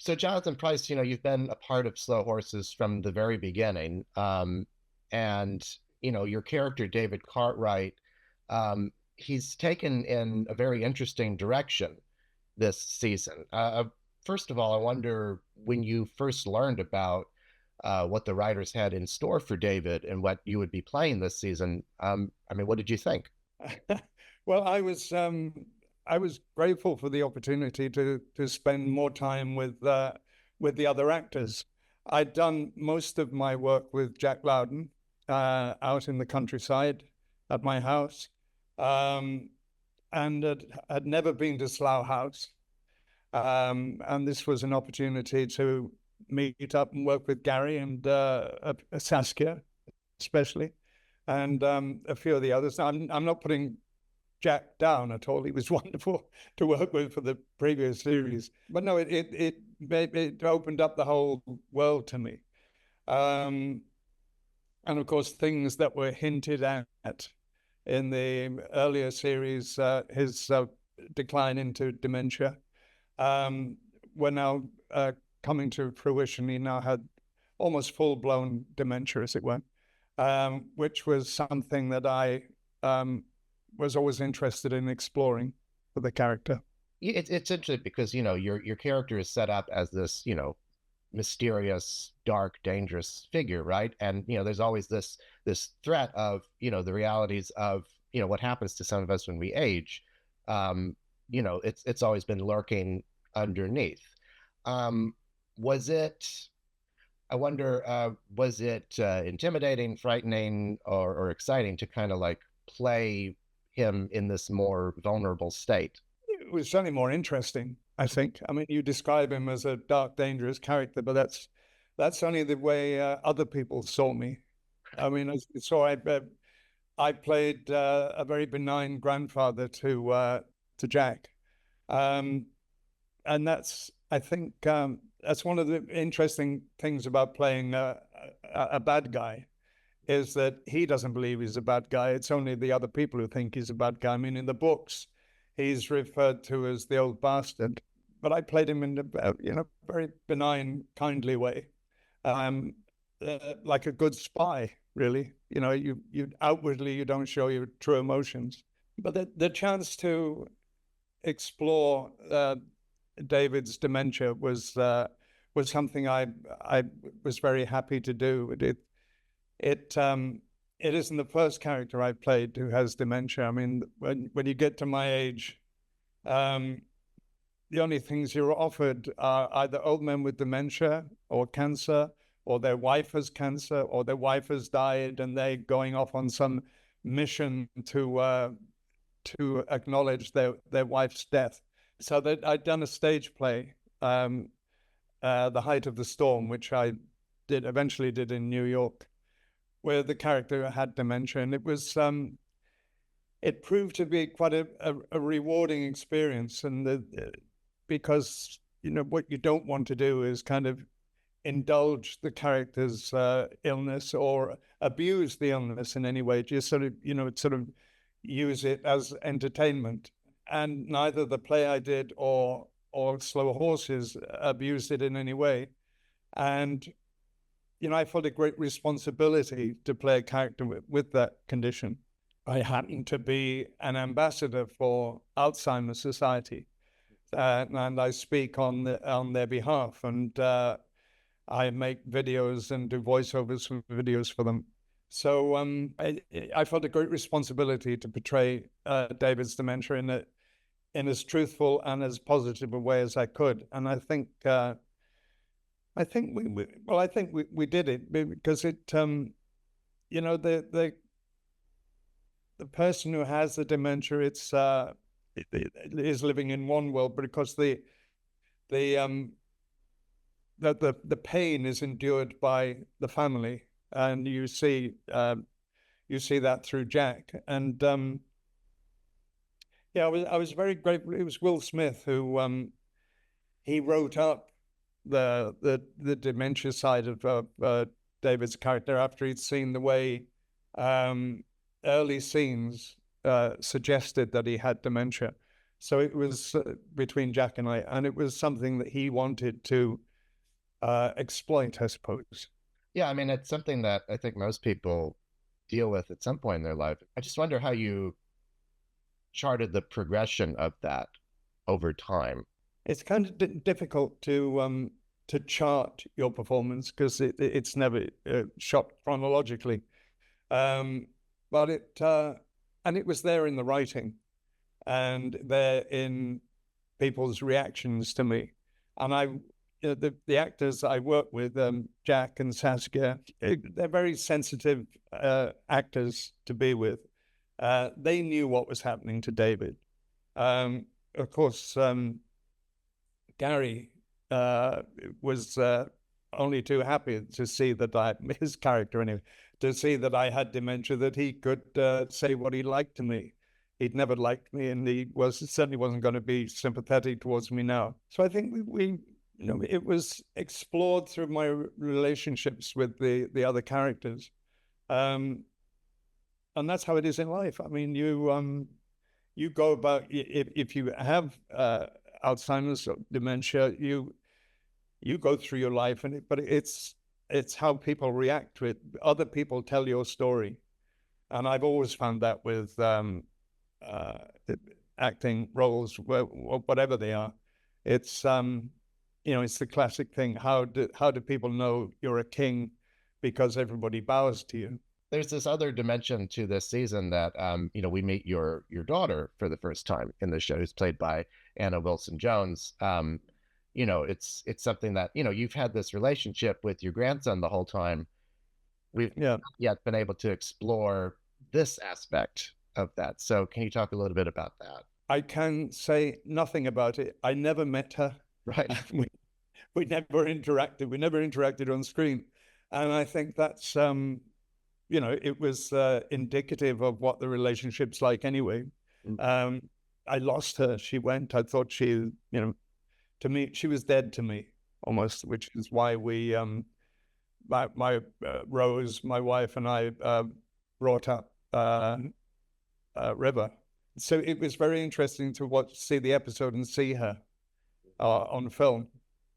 So Jonathan Pryce, you've been a part of Slow Horses from the very beginning, and your character David Cartwright, he's taken in a very interesting direction this season. First of all, I wonder when you first learned about what the writers had in store for David and what you would be playing this season. I mean, what did you think? Well, I was grateful for the opportunity to spend more time with the other actors. I'd done most of my work with Jack Loudon out in the countryside at my house, um, and had never been to Slough House. And this was an opportunity to meet up and work with Gary and Saskia, especially, and a few of the others. I'm not putting Jack down at all. He was wonderful to work with for the previous series. But no, it opened up the whole world to me. Um, and of course, things that were hinted at in the earlier series, his decline into dementia, um, were now coming to fruition. He now had almost full-blown dementia, as it were, which was something that I was always interested in exploring for the character. It's interesting because your character is set up as this mysterious, dark, dangerous figure, right? And there's always this threat of the realities of what happens to some of us when we age. It's always been lurking underneath. Um, was it? I wonder, was it intimidating, frightening, or exciting to kind of like play him in this more vulnerable state? It was certainly more interesting, I think. I mean, you describe him as a dark, dangerous character, but that's only the way other people saw me. I mean, so I played a very benign grandfather to Jack, um, and I think that's one of the interesting things about playing a bad guy, is that he doesn't believe he's a bad guy. It's only the other people who think he's a bad guy. I mean, in the books, he's referred to as the old bastard, but I played him in a very benign, kindly way, um, like a good spy, really. You outwardly you don't show your true emotions, but the chance to explore David's dementia was something I was very happy to do. It it isn't the first character I've played who has dementia. I mean, when you get to my age, um, the only things you're offered are either old men with dementia or cancer, or their wife has cancer, or their wife has died, and they're going off on some mission to acknowledge their wife's death. So that I'd done a stage play, The Height of the Storm, which I eventually did in New York, where the character had dementia, and it proved to be quite a rewarding experience, and because what you don't want to do is kind of indulge the character's illness or abuse the illness in any way. Just sort of use it as entertainment, and neither the play I did or Slow Horses abused it in any way, and I felt a great responsibility to play a character with that condition. I happen to be an ambassador for Alzheimer's Society, and I speak on their behalf, and I make videos and do voiceovers for videos for them. So I felt a great responsibility to portray David's dementia in as truthful and as positive a way as I could, and I think we did it because the person who has the dementia, it is living in one world, but because the pain is endured by the family, and you see that through Jack, and I was very grateful. It was Will Smith who he wrote up the dementia side of David's character after he'd seen the way early scenes suggested that he had dementia, So it was between Jack and I, and it was something that he wanted to exploit, I suppose. Yeah, I mean, it's something that I think most people deal with at some point in their life. I just wonder how you charted the progression of that over time. It's kind of difficult to chart your performance because it's never shot chronologically, um, but it was there in the writing and there in people's reactions to me, and the actors I work with, Jack and Saskia, they're very sensitive actors to be with. They knew what was happening to David. Of course, Gary was only too happy to see that his character anyway, to see that I had dementia, that he could say what he liked to me. He'd never liked me, and he certainly wasn't going to be sympathetic towards me now. So I think it was explored through my relationships with the other characters, and that's how it is in life. I mean, you go about, if you have Alzheimer's or dementia, you go through your life, but it's how people react to it. Other people tell your story, and I've always found that with acting roles, whatever they are. It's it's the classic thing. How do people know you're a king? Because everybody bows to you. There's this other dimension to this season that we meet your daughter for the first time in the show, who's played by Anna Wilson Jones. It's something that you've had this relationship with your grandson the whole time. We've not yet been able to explore this aspect of that. So can you talk a little bit about that? I can say nothing about it. I never met her. Right. We never interacted. We never interacted on screen, and I think that's it was indicative of what the relationship's like anyway. I lost her. She went. I thought she, to me, she was dead to me almost, which is why we, my Rose, my wife, and I brought up River. So it was very interesting to see the episode and see her on film.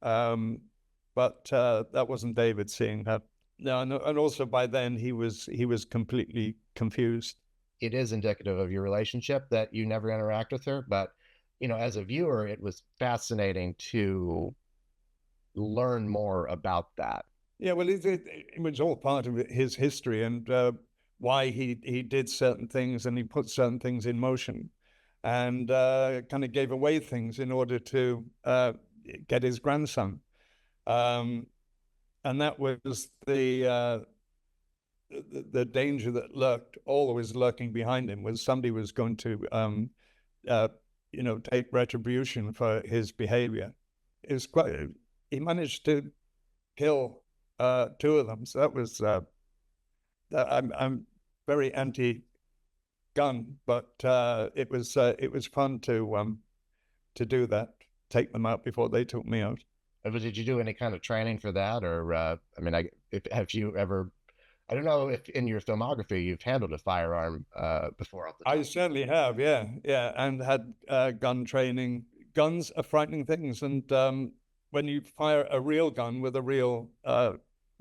But that wasn't David seeing her. No, and also by then he was completely confused. It is indicative of your relationship that you never interact with her, but as a viewer, it was fascinating to learn more about that. Yeah, well, it was all part of his history and why he did certain things, and he put certain things in motion, and kind of gave away things in order to get his grandson. And that was the danger that always lurking behind him, was somebody was going to, take retribution for his behavior. It was he managed to kill two of them. So that was, I'm very anti-gun, but it was fun to do that, take them out before they took me out. Did you do any kind of training for that? Or, have you ever, I don't know if in your filmography you've handled a firearm before. I certainly have, yeah. And had gun training. Guns are frightening things. And when you fire a real gun with a real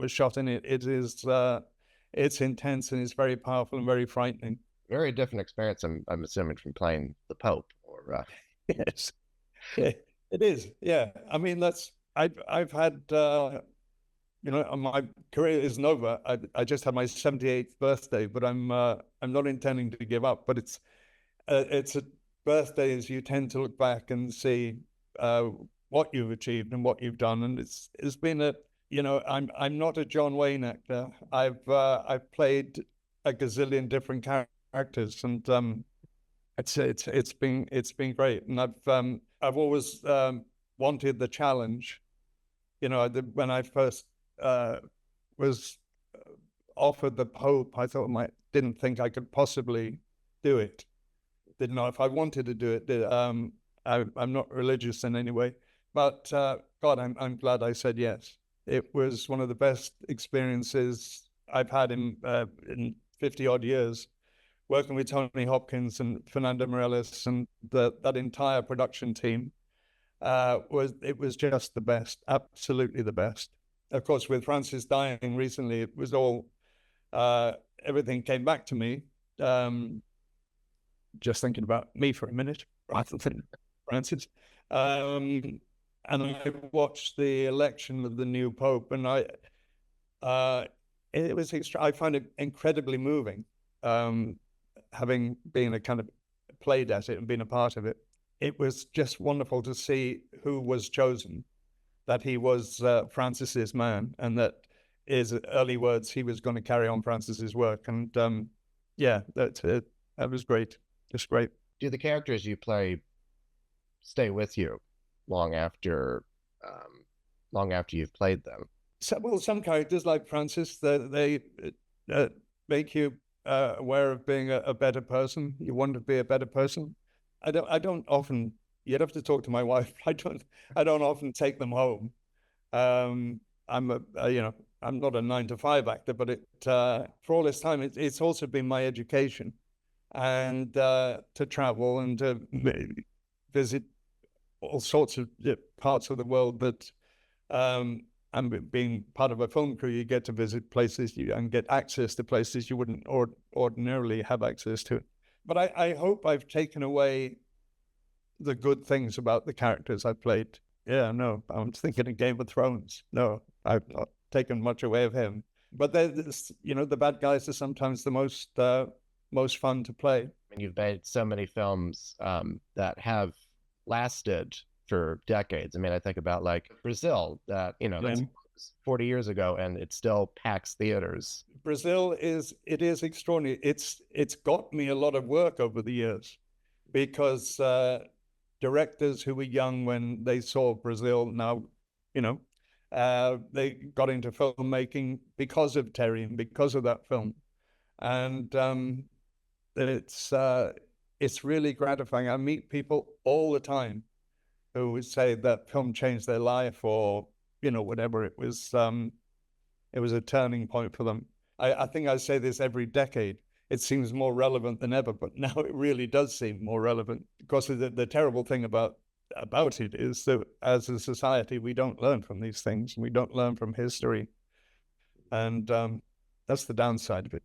shot in it, it's intense and it's very powerful and very frightening. Very different experience, I'm assuming, from playing the Pope. Or Yes, yeah, it is. Yeah, I mean, I've had, my career isn't over. I just had my 78th birthday, but I'm not intending to give up. But it's a birthdays you tend to look back and see what you've achieved and what you've done, and it's been I'm not a John Wayne actor. I've played a gazillion different characters, and it's been great, and I've always wanted the challenge. When I first was offered the Pope, I thought didn't think I could possibly do it. Didn't know if I wanted to do it. I'm not religious in any way, but God, I'm glad I said yes. It was one of the best experiences I've had in 50 odd years, working with Tony Hopkins and Fernando Meirelles and that entire production team, it was just the best, absolutely the best. Of course, with Francis dying recently, it was all everything came back to me. Just thinking about me for a minute, rather than Francis. And I watched the election of the new Pope, and it was I find it incredibly moving, having been a kind of played at it and been a part of it. It was just wonderful to see who was chosen, that he was Francis's man, and that his early words, he was going to carry on Francis's work. And yeah, that was great, just great. Do the characters you play stay with you long after you've played them? So, well, some characters like Francis, they make you aware of being a better person. You want to be a better person. I don't often. You'd have to talk to my wife. I don't often take them home. I'm I'm not a 9-to-5 actor, but for all this time, it's also been my education, and to travel and to visit all sorts of parts of the world that. And being part of a film crew, you get to visit places and get access to places you wouldn't ordinarily have access to. But I hope I've taken away the good things about the characters I played. Yeah, no, I'm thinking of Game of Thrones. No, I've not taken much away of him. But the bad guys are sometimes the most fun to play. And you've made so many films that have lasted for decades. I mean, I think about like Brazil, that that's 40 years ago, and it still packs theaters. Brazil is extraordinary. It's got me a lot of work over the years, because directors who were young when they saw Brazil now, they got into filmmaking because of Terry and because of that film, and it's really gratifying. I meet people all the time who would say that film changed their life, or whatever. It was a turning point for them. I think I say this every decade. It seems more relevant than ever, but now it really does seem more relevant, because the terrible thing about it is that as a society we don't learn from these things. We don't learn from history, and that's the downside of it.